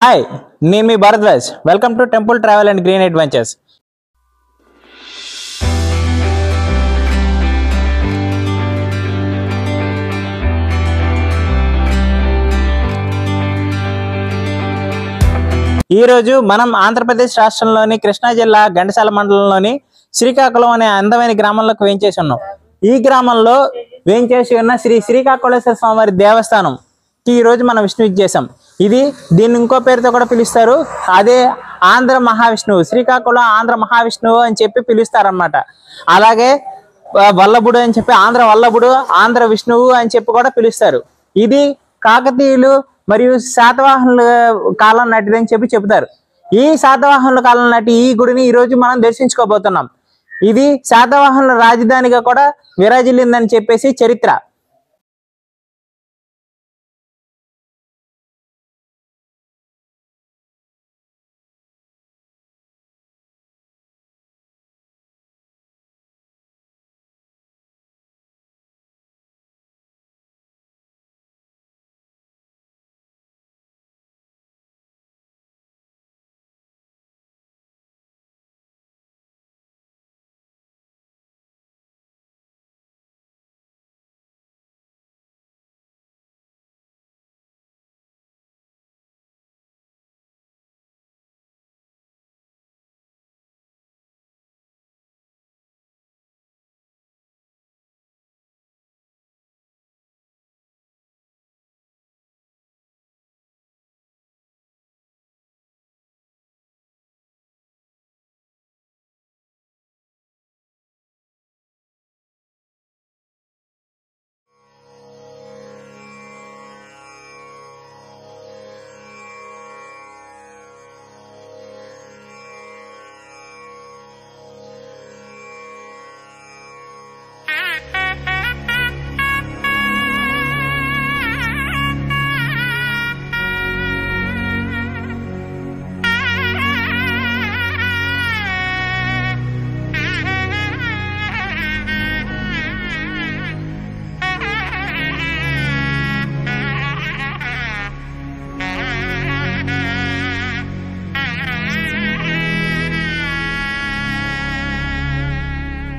Hi, నేను మీ Bharadwaj. Welcome to temple travel and green adventures. ఈరోజు మనం ఆంధ్రప్రదేశ్ రాష్ట్రంలోని కృష్ణా జిల్లా ఘంటసాల మండలంలోని శ్రీకాకుళం అనే అందమైన గ్రామంలోకి వేంచేసి ఉన్నాం. ఈ గ్రామంలో వేంచేసి ఉన్న శ్రీ శ్రీకాకుళేశ్వర స్వామివారి దేవస్థానం ఈ రోజు మనం విష్ణువు చేసాం. దీన్ని ఇంకో పేరుతో కూడా పిలుస్తారు. అదే ఆంధ్ర మహావిష్ణువు, శ్రీకాకుళం ఆంధ్ర మహావిష్ణువు అని చెప్పి పిలుస్తారన్నమాట. అలాగే వల్లభుడు అని చెప్పి ఆంధ్ర వల్లభుడు, ఆంధ్ర విష్ణువు అని చెప్పి కూడా పిలుస్తారు. ఇది కాకతీయులు మరియు శాతవాహనుల కాలం నాటిదని చెప్పి చెబుతారు. ఈ శాతవాహనుల కాలం నాటి ఈ గుడిని ఈ రోజు మనం దర్శించుకోబోతున్నాం. ఇది శాతవాహనుల రాజధానిగా కూడా విరాజిల్లిందని చెప్పేసి చరిత్ర.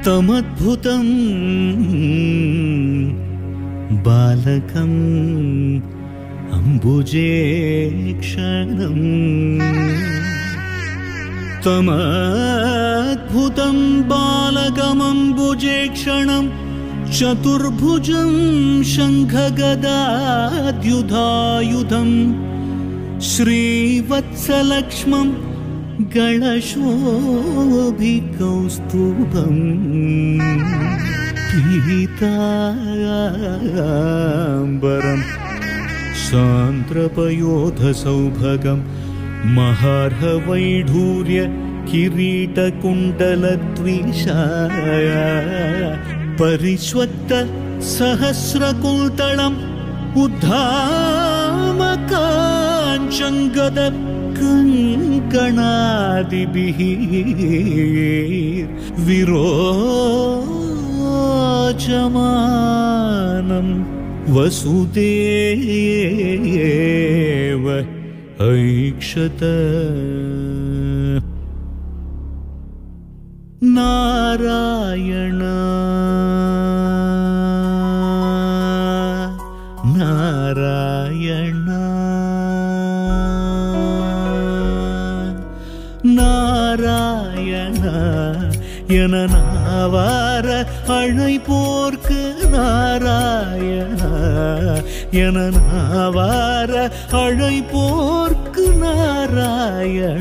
తమద్భుతం బాలకం అంబుజేక్షణం, తమద్భుతం బాలకమంబుజేక్షణం, చతుర్భుజం శంఖగదాద్యుధాయుధం, శ్రీవత్సలక్ష్మం గళశోభికౌస్తుభం, పీతాంబరం సాంద్రపయోధసౌభగం, మహార్హవైఢూర్య కిరీటకుండలద్విషాయ, పరిష్వక్త సహస్రకుల్తళం ఉద్ధామకాంచంగద కంకణాదిభిః విరోచమానం వసుదేవ ఐక్షత. నారాయణ నారాయణ நாராயண என நாவார அழைப்போர்க்கு, நாராயண என நாவார அழைப்போர்க்கு, நாராயணாயண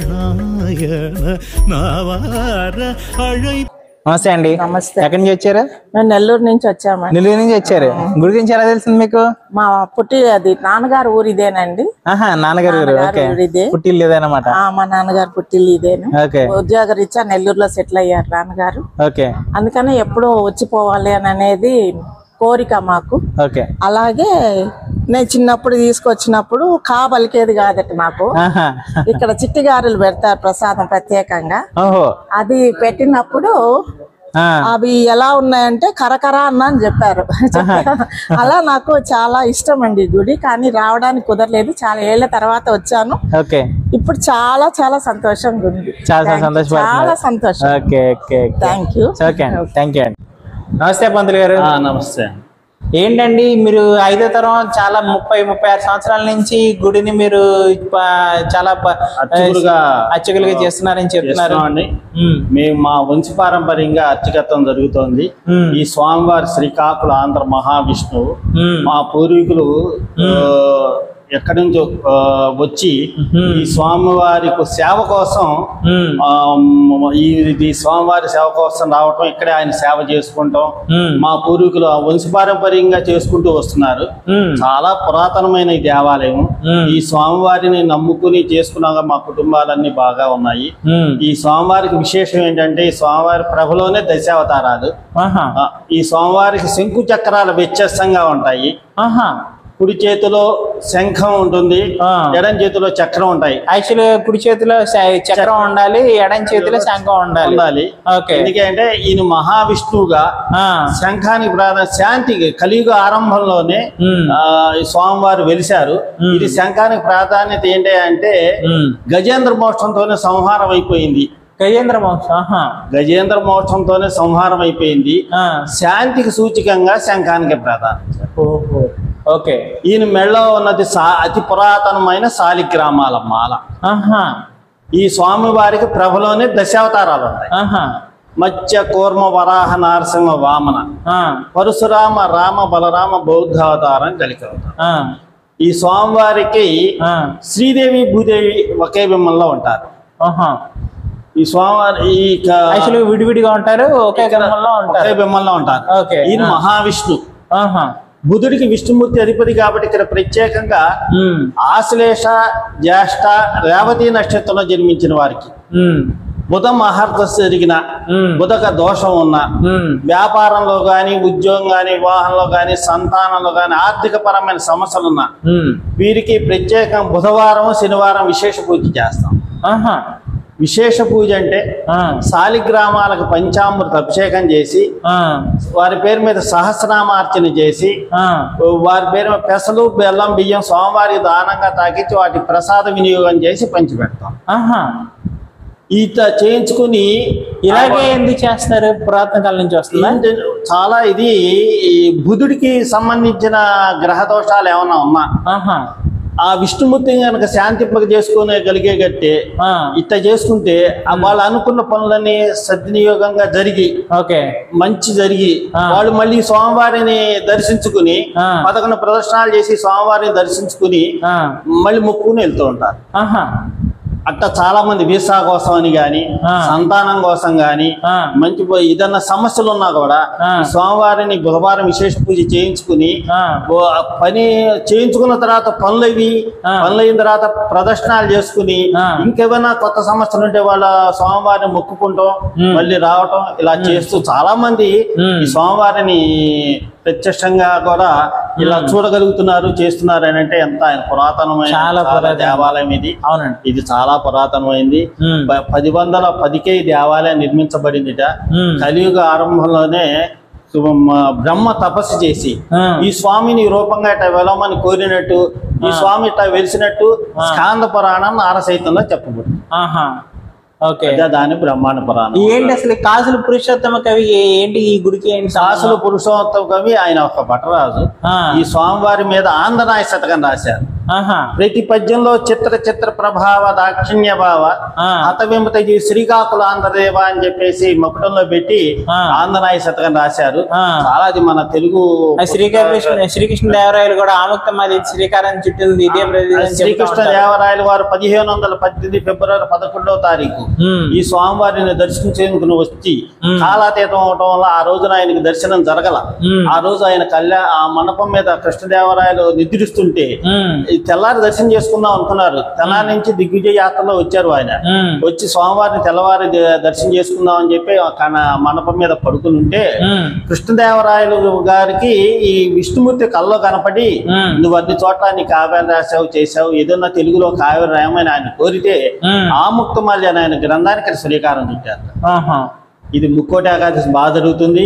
నావార అழై. నమస్తే అండి. నమస్తే. ఎక్కడి నుంచి వచ్చారు? మేము నెల్లూరు నుంచి వచ్చామండి. నెల్లూరు నుంచి వచ్చారు. గుడి గురించి ఎలా తెలిసింది మీకు? మా అది నాన్నగారు ఊరు ఇదేనండి. నాన్నగారు ఊరు. ఇదే పుట్టిల్లు ఇదేనమాట. మా నాన్నగారు పుట్టిల్లు ఇదేను. ఉద్యోగ రీత్యా నెల్లూరులో సెటిల్ అయ్యారు నాన్నగారు. అందుకని ఎప్పుడో వచ్చిపోవాలి అని అనేది కోరిక మాకు. అలాగే నేను చిన్నప్పుడు తీసుకొచ్చినప్పుడు పలికేది కాదట నాకు. ఇక్కడ చిట్టిగారులు పెడతారు ప్రసాదం ప్రత్యేకంగా. అది పెట్టినప్పుడు అవి ఎలా ఉన్నాయంటే కరకర అన్న అని చెప్పారు. అలా నాకు చాలా ఇష్టం అండి గుడి, కానీ రావడానికి కుదరలేదు. చాలా ఏళ్ల తర్వాత వచ్చాను. ఇప్పుడు చాలా చాలా సంతోషంగా ఉంది. చాలా సంతోషం. Thank you. నమస్తే పంతులు గారు. నమస్తే. ఏంటండి మీరు 5వ తరం, చాలా 36 సంవత్సరాల నుంచి గుడిని మీరు చాలా అర్చకులుగా చేస్తున్నారని చెప్తున్నారు. మేము మా వంశపారంపర్యంగా అర్చకత్వం జరుగుతోంది. ఈ స్వామివారి శ్రీకాకుళం ఆంధ్ర మహావిష్ణువు మా పూర్వీకులు ఎక్కడి నుంచో వచ్చి ఈ స్వామివారి సేవ కోసం ఈ స్వామివారి సేవ కోసం రావటం, ఇక్కడే ఆయన సేవ చేసుకుంటాం మా పూర్వీకులు వంశపారంపర్యంగా చేసుకుంటూ వస్తున్నారు. చాలా పురాతనమైన ఈ దేవాలయం. ఈ స్వామివారిని నమ్ముకుని చేసుకున్నాక మా కుటుంబాలన్నీ బాగా ఉన్నాయి. ఈ స్వామివారికి విశేషం ఏంటంటే ఈ స్వామివారి ప్రభలోనే దశావతారాలు. ఈ స్వామివారికి శంకు చక్రాలు వ్యత్యాసంగా ఉంటాయి. కుడి చేతిలో శంఖం ఉంటుంది, ఎడం చేతిలో చక్రం ఉంటాయి. యాక్చువల్లీ కుడి చేతిలో చక్రం ఉండాలి, ఎడం చేతిలో శంఖం ఉండాలి. ఎందుకంటే ఈయన మహావిష్ణువుగా శంఖానికి శాంతి కలియుగ ఆరంభంలోనే స్వామివారు వెలిశారు. ఇది శంఖానికి ప్రాధాన్యత ఏంటి అంటే గజేంద్ర మోక్షంతోనే సంహారం అయిపోయింది. గజేంద్ర మోక్షంతోనే సంహారం అయిపోయింది. శాంతికి సూచికంగా శంఖానికి ప్రాధాన్యత. ఈయన మెళ్ళో ఉన్నది అతి పురాతనమైన శాలిగ్రామాల మాల. ఈ స్వామి వారికి ప్రభలోనే దశావతారాలు ఉంటాయి. మత్స్య కూర్మ వరాహ నరసింహ వామన పరశురామ రామ బలరామ బౌద్ధావతారం కలిగి అవుతారు. ఈ స్వామివారికి శ్రీదేవి భూదేవి ఒకే బింబంలో ఉంటారు. ఈ స్వామివారి విడివిడిగా ఉంటారు, ఒకే బింబంలో ఉంటారు. ఈయన మహావిష్ణు. బుధుడికి విష్ణుమూర్తి అధిపతి కాబట్టి ఇక్కడ ప్రత్యేకంగా ఆశ్లేష జ్యేష్ఠ రేవతి నక్షత్రంలో జన్మించిన వారికి బుధ మహర్దశ జరిగిన బుధక దోషం ఉన్న వ్యాపారంలో గాని, ఉద్యోగం గాని, వివాహంలో గాని, సంతానంలో గాని ఆర్థిక పరమైన సమస్యలున్నా వీరికి ప్రత్యేకంగా బుధవారం శనివారం విశేష పూజ చేస్తాం. విశేష పూజ అంటే శాలిగ్రామాలకు పంచామృత అభిషేకం చేసి వారి పేరు మీద సహస్రనామార్చన చేసి వారి పేరు మీద పెసలు, బెల్లం, బియ్యం స్వామివారికి దానంగా తాకించి వాటి ప్రసాద వినియోగం చేసి పంచిపెడతాం. ఈత చేయించుకుని ఇలాగే ఎందుకు చేస్తారు? పురాతన కాలం నుంచి వస్తుంది. చాలా ఇది బుధుడికి సంబంధించిన గ్రహ దోషాలు ఏమన్నా ఉన్నా ఆ విష్ణుమూర్తి కనుక శాంతింపక చేసుకోగలిగే గట్టే ఇట్లా చేసుకుంటే వాళ్ళు అనుకున్న పనులన్నీ సద్వినియోగంగా జరిగి మంచి జరిగి వాళ్ళు మళ్ళీ స్వామివారిని దర్శించుకుని 11 ప్రదర్శనలు చేసి స్వామివారిని దర్శించుకుని మళ్ళీ మొక్కుని వెళ్తూ ఉంటారు. అట్లా చాలా మంది వీసా కోసం అని గాని, సంతానం కోసం గాని, మంచి ఏదన్నా సమస్యలు ఉన్నా కూడా స్వామివారిని బుధవారం విశేష పూజ చేయించుకుని పని చేయించుకున్న తర్వాత పనులైన తర్వాత ప్రదర్శనలు చేసుకుని ఇంకేమైనా కొత్త సమస్యలు ఉంటే వాళ్ళ స్వామివారిని మొక్కుకుంటాం మళ్ళీ రావటం ఇలా చేస్తూ చాలా మంది ఈ స్వామివారిని ప్రత్యక్షంగా కూడా ఇలా చూడగలుగుతున్నారు, చేస్తున్నారు అని అంటే ఎంత ఆయన పురాతనమైన దేవాలయం ఇది. అవునండి, ఇది చాలా పురాతనమైంది. 1010కే ఈ దేవాలయం నిర్మించబడిందిట. కలియుగ ఆరంభంలోనే బ్రహ్మ తపస్సు చేసి ఈ స్వామిని రూపంగా ఇట్లా వెలమని కోరినట్టు ఈ స్వామి ఇట్లా వెలిసినట్టు స్కాంద పురాణం నారసైతంలో చెప్పబడింది. దాని బ్రహ్మాండ పురాణం. ఏంటి అసలు కాసుల పురుషోత్తమ కవి ఏంటి? ఈ గుడికి ఏంటి? కాసుల పురుషోత్తమ కవి ఆయన ఒక భట్టరాజు ఈ స్వామివారి మీద ఆంధ్రనాయ శతకం రాశారు. ప్రతి పద్యంలో చిత్ర ప్రభావ దాక్షిణ్య భావ హతవిమత శ్రీకాకుళ ఆంధ్రదేవ అని చెప్పేసి మకుటంలో పెట్టి ఆంధ్రనాయ శతకం రాశారు. చాలా అది మన తెలుగు శ్రీకృష్ణ దేవరాయలు కూడా ఆముక్తమాది శ్రీకారం చుట్టింది ఇదే. శ్రీకృష్ణ దేవరాయలు వారు 1518 ఫిబ్రవరి 11వ తారీఖు ఈ స్వామివారిని దర్శించేందుకు వచ్చి కాలాతీతం అవడం వల్ల ఆ రోజున ఆయనకి దర్శనం జరగల. ఆ రోజు ఆయన ఆ మండపం మీద కృష్ణదేవరాయలు నిద్రిస్తుంటే తెల్లారి దర్శనం చేసుకుందాం అనుకున్నారు. తెల్లారి నుంచి దిగ్విజయ యాత్రలో వచ్చారు. ఆయన వచ్చి స్వామివారిని తెల్లవారి దర్శనం చేసుకుందాం అని చెప్పి మండపం మీద పడుకుని ఉంటే కృష్ణదేవరాయలు గారికి ఈ విష్ణుమూర్తి కల్లో కనపడి నువ్వు అన్ని చోట్ల నీ కావ్యాలు రాసావు చేసావు, ఏదన్నా తెలుగులో కావ్యం రాయమని ఆయన కోరితే ఆముక్తమాల్య ఆయన గ్రంథానికి శ్రీకారం చుట్టారు. ఇది ముక్కోటి ఏకాదశి బాగా జరుగుతుంది.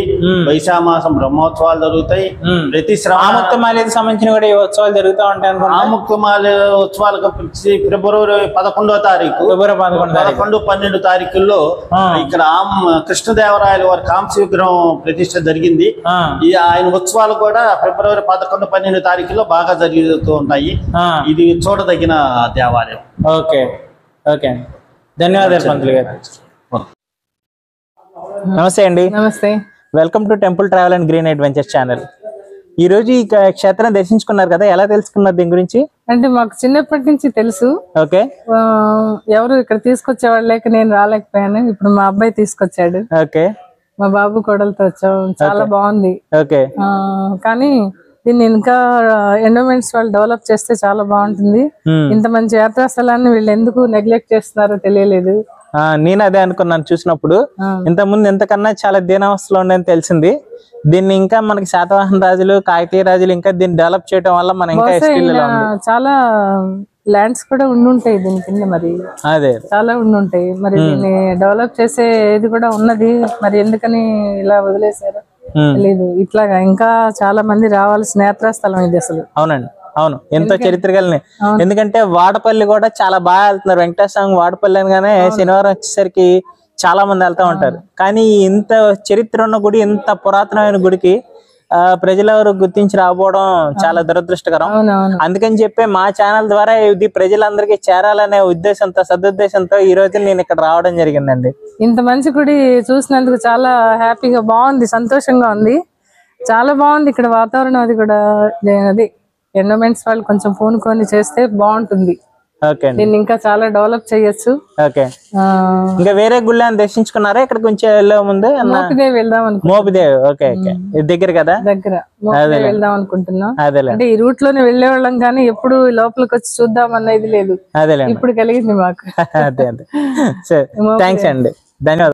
వైశాఖ మాసం బ్రహ్మోత్సవాలు జరుగుతాయి. ప్రతి ఆముక్తమాలకు సంబంధించిన కూడా ఈ ఉత్సవాలు జరుగుతూ ఉంటాయి. ఆముక్తమాల ఉత్సవాలకు ఫిబ్రవరి 11వ తారీఖు 11, 12 తారీఖుల్లో ఇక్కడ కృష్ణదేవరాయల వారి కాంస్య విగ్రహం ప్రతిష్ట జరిగింది. ఆయన ఉత్సవాలు కూడా ఫిబ్రవరి 11, 12 తారీఖుల్లో బాగా జరుగుతూ ఉంటాయి. ఇది చూడదగిన దేవాలయం. ఓకే ఓకే, ధన్యవాదాలు పంతులు గారు. నమస్తే అండి. నమస్తే. Welcome to temple travel and green adventures channel. ఈ రోజు ఈ క్షేత్రం దర్శించుకున్నారు కదా, ఎలా తెలుసుకున్నారు దీని గురించి? అంటే మాకు చిన్నప్పటి నుంచి తెలుసు. ఓకే. ఎవరు ఇక్కడ తీసుకొచ్చేవాళ్ళు లేక నేను రాలేకపోయాను. ఇప్పుడు మా అబ్బాయి తీసుకొచ్చాడు. ఓకే. మా బాబు కోడలతో వచ్చాం. చాలా బాగుంది. ఓకే. కానీ దీన్ని ఇంకా ఎండోమెంట్స్ వాళ్ళు డెవలప్ చేస్తే చాలా బాగుంటుంది. ఇంత మంచి యాత్రా స్థలాన్ని వీళ్ళు ఎందుకు నెగ్లెక్ట్ చేస్తున్నారో తెలియలేదు. నేను అదే అనుకున్నాను చూసినప్పుడు. ఇంత ముందు ఇంతకన్నా చాలా దీనావస్థలో ఉండని తెలిసింది. దీన్ని ఇంకా మనకి శాతవాహన రాజులు, కాకతీయ రాజులు ఇంకా దీన్ని డెవలప్ చేయడం వల్ల మనం ఇంకా చాలా ల్యాండ్స్ కూడా ఉండుంటాయి దీని కింద. మరి అదే చాలా ఉండుంటాయి. మరి దీన్ని డెవలప్ చేసేది కూడా ఉన్నది. మరి ఎందుకని ఇలా వదిలేశారు తెలీదు. ఇట్లాగా ఇంకా చాలా మంది రావాల్సిన యాత్రా స్థలం ఇది అసలు. అవునండి, అవును. ఎంతో చరిత్ర కలిగిన. ఎందుకంటే వాడపల్లి కూడా చాలా బాగా వెళ్తున్నారు. వెంకటేశ్వర స్వామి వాడపల్లి అనగానే శనివారం వచ్చేసరికి చాలా మంది వెళ్తా ఉంటారు. కానీ ఇంత చరిత్ర ఉన్న గుడి, ఇంత పురాతనమైన గుడికి ప్రజలెవరు గుర్తించి రాకపోవడం చాలా దురదృష్టకరం. అందుకని చెప్పి మా ఛానల్ ద్వారా ఇది ప్రజలందరికీ చేరాలనే ఉద్దేశంతో, సదుద్దేశంతో ఈ రోజు నేను ఇక్కడ రావడం జరిగిందండి. ఇంత మంచి గుడి చూసినందుకు చాలా హ్యాపీగా, బాగుంది, సంతోషంగా ఉంది. చాలా బాగుంది ఇక్కడ వాతావరణం. అది కూడా అది ఎండోమెంట్స్ వాళ్ళు కొంచెం పూనుకొని చేస్తే బాగుంటుంది. దీన్ని ఇంకా చాలా డెవలప్ చేయొచ్చు. ఇంకా వేరే గుళ్ళని దర్శించుకున్నారా? ఇక్కడ కొంచెం వెళ్ళే ముందు మోపిదేవి వెళ్దాం అనుకుంటున్నాం. మోపిదేవి ఓకే ఓకే, దగ్గర కదా, దగ్గర వెళ్దాం అనుకుంటున్నాం. అంటే ఈ రూట్ లోనే వెళ్లేవాళ్ళం కానీ ఎప్పుడు లోపలికి వచ్చి చూద్దాం అన్నది లేదు. ఇప్పుడు కలిగింది మాకు. అదే అదే, సరే, థ్యాంక్స్ అండి, ధన్యవాదాలు.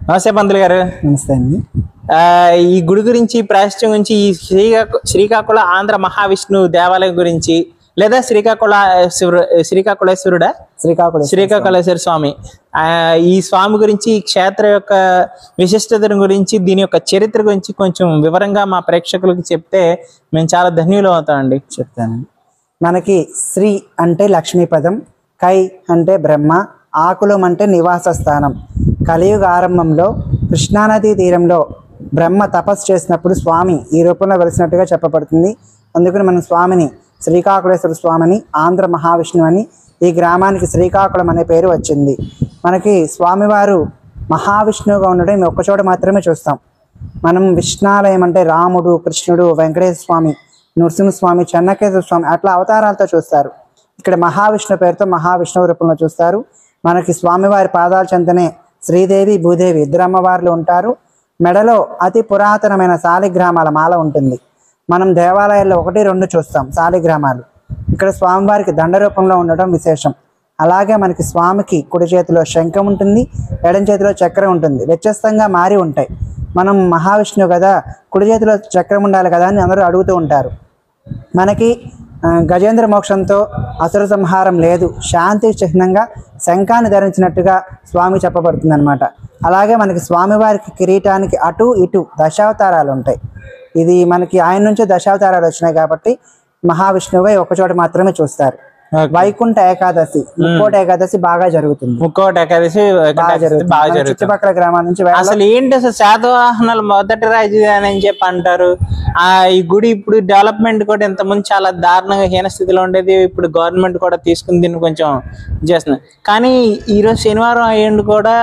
నమస్తే పంతులు గారు. నమస్తే అండి. ఈ గుడి గురించి, ప్రాశస్త్యం గురించి, ఈ శ్రీకాకుళ ఆంధ్ర మహావిష్ణువు దేవాలయం గురించి, లేదా శ్రీకాకుళేశ్వరుడా శ్రీకాకుళేశ్వర స్వామి, ఈ స్వామి గురించి, ఈ క్షేత్ర యొక్క విశిష్టత గురించి, దీని యొక్క చరిత్ర గురించి కొంచెం వివరంగా మా ప్రేక్షకులకు చెప్తే మేము చాలా ధన్యులు అవుతామండి. చెప్తానండి. మనకి శ్రీ అంటే లక్ష్మీపదం, కై అంటే బ్రహ్మ, ఆకులం అంటే నివాస స్థానం. కలియుగ ఆరంభంలో కృష్ణానదీ తీరంలో బ్రహ్మ తపస్సు చేసినప్పుడు స్వామి ఈ రూపంలో వెలిసినట్టుగా చెప్పబడుతుంది. అందుకని మనం స్వామిని శ్రీకాకుళేశ్వర స్వామిని, ఆంధ్ర మహావిష్ణువు అని ఈ గ్రామానికి శ్రీకాకుళం అనే పేరు వచ్చింది. మనకి స్వామివారు మహావిష్ణువుగా ఉండడం ఒక్క చోట మాత్రమే చూస్తాం. మనం విష్ణాలయం అంటే రాముడు, కృష్ణుడు, వెంకటేశ్వర స్వామి, నృసింహస్వామి, చెన్నకేశ్వర స్వామి అట్లా అవతారాలతో చూస్తారు. ఇక్కడ మహావిష్ణు పేరుతో మహావిష్ణువు రూపంలో చూస్తారు. మనకి స్వామివారి పాదాల చెంతనే శ్రీదేవి, భూదేవి ఇద్దరు అమ్మవార్లు ఉంటారు. మెడలో అతి పురాతనమైన శాలిగ్రామాల మాల ఉంటుంది. మనం దేవాలయాల్లో 1, 2 చూస్తాం శాలిగ్రామాలు. ఇక్కడ స్వామివారికి దండ రూపంలో ఉండటం విశేషం. అలాగే మనకి స్వామికి కుడి చేతిలో శంఖం ఉంటుంది, ఎడం చేతిలో చక్రం ఉంటుంది. వ్యత్యస్తంగా మారి ఉంటాయి. మనం మహావిష్ణువు కదా, కుడి చేతిలో చక్రం ఉండాలి కదా అని అందరూ అడుగుతూ ఉంటారు. మనకి గజేంద్ర మోక్షంతో అసుర సంహారం లేదు, శాంతి చిహ్నంగా శంఖాన్ని ధరించినట్టుగా స్వామి చెప్పబడుతుంది అనమాట. అలాగే మనకి స్వామివారికి కిరీటానికి అటు ఇటు దశావతారాలు ఉంటాయి. ఇది మనకి ఆయన నుంచే దశావతారాలు వచ్చినాయి కాబట్టి మహావిష్ణువుగా ఒకచోట మాత్రమే చూస్తారు. వైకుంఠ ఏకాదశి, ముక్కోటి ఏకాదశి బాగా జరుగుతుంది. ముక్కోటి ఏకాదశి బాగా జరుగుతుంది. చుట్టుపక్కల గ్రామాల నుంచి అసలు ఏంటి అసలు శాతవాహనాలు మొదటి రాజధాని అని చెప్పి అంటారు. ఈ గుడి ఇప్పుడు డెవలప్మెంట్ కూడా ఇంత ముందు చాలా దారుణంగా హీన స్థితిలో ఉండేది. ఇప్పుడు గవర్నమెంట్ కూడా తీసుకుని దీన్ని కొంచెం చేస్తుంది. కానీ ఈ రోజు శనివారం అయ్యిండు కూడా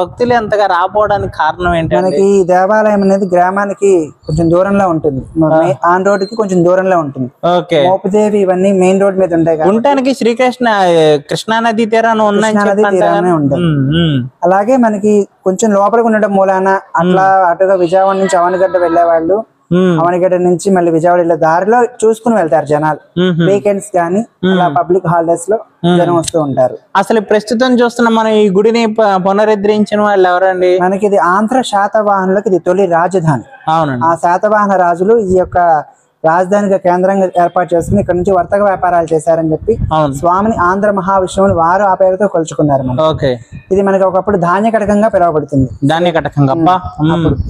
భక్తులు ఎంతగా రాపోవడానికి కారణం ఏంటి? మనకి దేవాలయం అనేది గ్రామానికి కొంచెం దూరంలో ఉంటుంది, ఆన్ రోడ్ కి కొంచెం దూరంలో ఉంటుంది. ఓకే, మోపుదేవి ఇవన్నీ మెయిన్ రోడ్ మీద ఉంటాయి. కృష్ణా నది తీరాన్ని ఉంటుంది. అలాగే మనకి కొంచెం లోపలికి ఉండడం మూలాన అట్లా అటుగా విజయవాడ నుంచి అవనగడ్డ వెళ్లే వాళ్ళు అవనగడ్డ నుంచి మళ్ళీ విజయవాడ వెళ్ళే దారిలో చూసుకుని వెళ్తారు జనాలు. వీకెండ్స్ గానీ అలా పబ్లిక్ హాలిడేస్ లో జనం వస్తూ ఉంటారు. అసలు ప్రస్తుతం చూస్తున్న మనం ఈ గుడిని పునరుద్ధరించిన వాళ్ళు ఎవరండి? మనకి ఇది ఆంధ్ర శాతవాహనులకు ఇది తొలి రాజధాని. అవునండి. ఆ శాతవాహన రాజులు ఈ యొక్క రాజధానిగా కేంద్రంగా ఏర్పాటు చేసుకుని ఇక్కడ నుంచి వర్తక వ్యాపారాలు చేశారని చెప్పి స్వామిని ఆంధ్ర మహావిష్ణువుని వారు ఆ పేరుతో కొలుచుకున్నారు. ఇది మనకి ఒకప్పుడు ధాన్య కటకంగా పిలువబడుతుంది. ధాన్య కటకంగా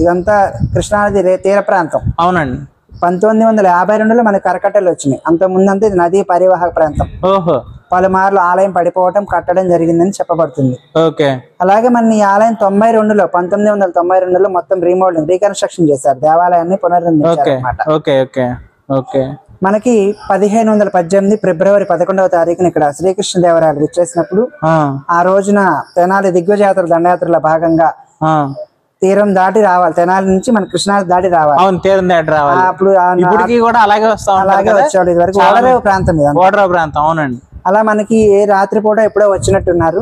ఇదంతా కృష్ణానది తీర ప్రాంతం. అవునండి. 1952లో మనకి కరకట్టలు వచ్చినాయి. అంత ముందంతా ఇది నదీ పరివాహక ప్రాంతం. పలుమార్లు ఆలయం పడిపోవటం, కట్టడం జరిగిందని చెప్పబడుతుంది. అలాగే మన ఈ ఆలయం 1992లో మొత్తం రీమోడలింగ్, రీకన్స్ట్రక్షన్ చేశారు. దేవాలయాన్ని పునర్నిర్మించారు అన్నమాట. మనకి 1518 ఫిబ్రవరి 11వ తారీఖున ఇక్కడ శ్రీకృష్ణదేవరాయలు విచ్చేసినప్పుడు ఆ రోజున తెనాలి దిగ్విజయాత్ర దండయాత్రలో భాగంగా తీరం దాటి రావాలి. తెనాలి నుంచి మన కృష్ణా దాటి రావాలి. అవును, తీరం దాటి రావాలి. అప్పుడు కూడా అలాగే వస్తాం, అలాగే వచ్చాడు. ఇది వరకు ఓడరేవు ప్రాంతం, ఓడరేవు ప్రాంతం. అవునండి. అలా మనకి ఏ రాత్రిపూట ఎప్పుడో వచ్చినట్టున్నారు.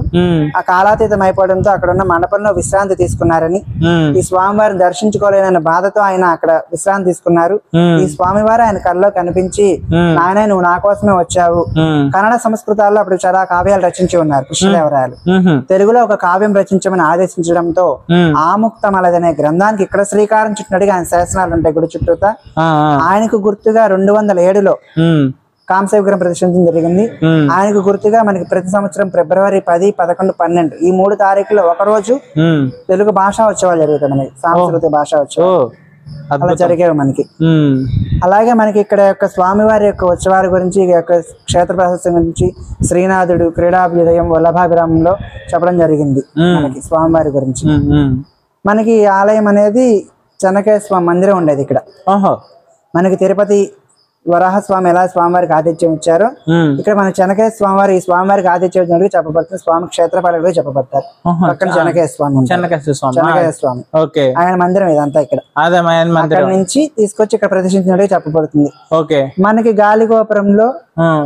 ఆ కాలాతీతం అయిపోవడంతో అక్కడ ఉన్న మండపంలో విశ్రాంతి తీసుకున్నారని, ఈ స్వామివారిని దర్శించుకోలేనన్న బాధతో ఆయన అక్కడ విశ్రాంతి తీసుకున్నారు. ఈ స్వామివారు ఆయన కళ్ళలో కనిపించి, నాయన నువ్వు నా కోసమే వచ్చావు. కన్నడ సంస్కృతాల్లో అప్పుడు చాలా కావ్యాలు రచించి ఉన్నారు కృష్ణదేవరాయలు. తెలుగులో ఒక కావ్యం రచించమని ఆదేశించడంతో ఆముక్తమలదనే గ్రంథానికి ఇక్కడ శ్రీకారం చుట్టినట్టుగా ఆయన శాసనాలు ఉంటాయి గుడి చుట్టూతా. ఆయనకు గుర్తుగా 207లో కాంస్య విగ్రహం ప్రదర్శించడం జరిగింది. ఆయనకు గుర్తుగా మనకి ప్రతి సంవత్సరం ఫిబ్రవరి 10, 11, 12 ఈ 3 తారీఖులో ఒకరోజు తెలుగు భాషా ఉత్సవాలు జరుగుతాయి. మనకి సాంస్కృతిక భాషా ఉత్సవాలు అలా జరిగేవి మనకి. అలాగే మనకి ఇక్కడ యొక్క స్వామివారి యొక్క ఉత్సవాల గురించి, యొక్క క్షేత్ర ప్రశస్తి గురించి శ్రీనాథుడు క్రీడాభ్యుదయం వల్లభాభిరామంలో చెప్పడం జరిగింది మనకి స్వామివారి గురించి. మనకి ఆలయం అనేది చెన్నకేశ్వర స్వామి మందిరం ఉండేది ఇక్కడ. మనకి తిరుపతి వరాహస్వామి ఎలా స్వామివారికి ఆతిథ్యం ఇచ్చారో ఇక్కడ మన చెన్నకేశ్వర స్వామివారి ఈ స్వామివారికి ఆతిథ్యం ఇచ్చినట్టు చెప్పబడుతుంది. స్వామి క్షేత్రపాలకుడు చెప్పబడతారు. పక్కన చెన్నకేశ్వర స్వామి, చెన్నకేశ్వర స్వామి ఆయన మందిరం ఇదంతా. ఇక్కడ అక్కడ నుంచి తీసుకొచ్చి ఇక్కడ ప్రదర్శించినట్టు చెప్పబడుతుంది. మనకి గాలిగోపురంలో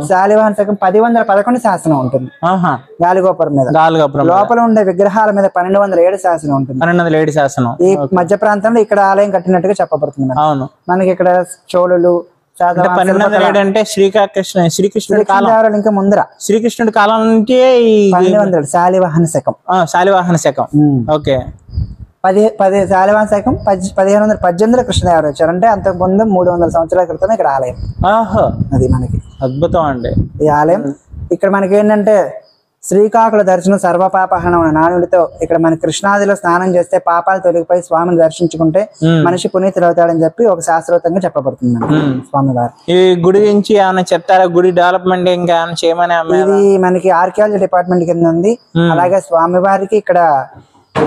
శాలివాహన శకం 1011 శాసనం ఉంటుంది. గాలిగోపురం మీద లోపల ఉండే విగ్రహాల మీద 1207 శాసనం ఉంటుంది. 1207 శాసనం ఈ మధ్య ప్రాంతంలో ఇక్కడ ఆలయం కట్టినట్టుగా చెప్పబడుతుంది. మనకి ఇక్కడ చోళులు అంటే శ్రీకృష్ణుడి కాలం ఇంకా ముందర, శ్రీకృష్ణుడి కాలం నుంచి 1200 శాలివాహన శకం. శాలివాహన శకం. ఓకే. 10 శాలివాహన శకం 1518లో కృష్ణదేవరాయలు వచ్చారు. అంటే అంతకు ముందు 300 సంవత్సరాల క్రితం ఇక్కడ ఆలయం. అది మనకి అద్భుతం అండి ఈ ఆలయం. ఇక్కడ మనకి ఏంటంటే శ్రీకాకుళ దర్శనం సర్వపాపహనం అనే నానుడితో ఇక్కడ మన కృష్ణాదిలో స్నానం చేస్తే పాపాలు తొలగిపోయి స్వామిని దర్శించుకుంటే మనిషి పునీతులు అవుతాడని చెప్పి ఒక శాస్త్రోక్తంగా చెప్పబడుతుంది స్వామి వారు. ఈ గుడి గురించి ఏమైనా చెప్తారా? గుడి డెవలప్మెంట్ ఇంకా చేయమని? ఇది మనకి ఆర్కియాలజీ డిపార్ట్మెంట్ కింద ఉంది. అలాగే స్వామి వారికి ఇక్కడ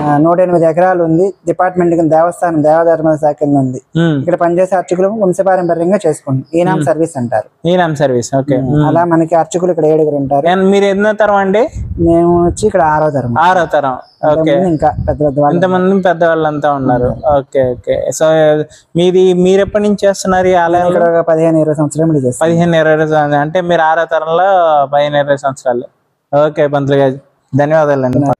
108 ఎకరాలు ఉంది. డిపార్ట్మెంట్ కింద దేవస్థానం దేవధర్మ శాఖ కింద ఉంది. ఇక్కడ పనిచేసే అర్చకులు వంశపారంపర్యంగా చేసుకుంటాం. ఈనాం సర్వీస్ అంటారు. ఈనాం సర్వీస్. ఓకే. అలా మనకి అర్చకులు ఇక్కడ 7 ఉంటారు. మీరు ఎన్నో తరం అండి? మేము వచ్చి ఇక్కడ 6వ తరం. 6వ తరం. ఓకే. ఇంకా పెద్ద ఇంతమంది పెద్దవాళ్ళంతా ఉన్నారు. Okay okay. సో మీరు ఎప్పటి నుంచి చేస్తున్నారు ఈ ఆలయం? 15-20 సంవత్సరాలు. 15-20 సంవత్సరాలు అంటే మీరు 6వ తరంలో 15-20 సంవత్సరాలు. ఓకే పంతులు గారు, ధన్యవాదాలండి.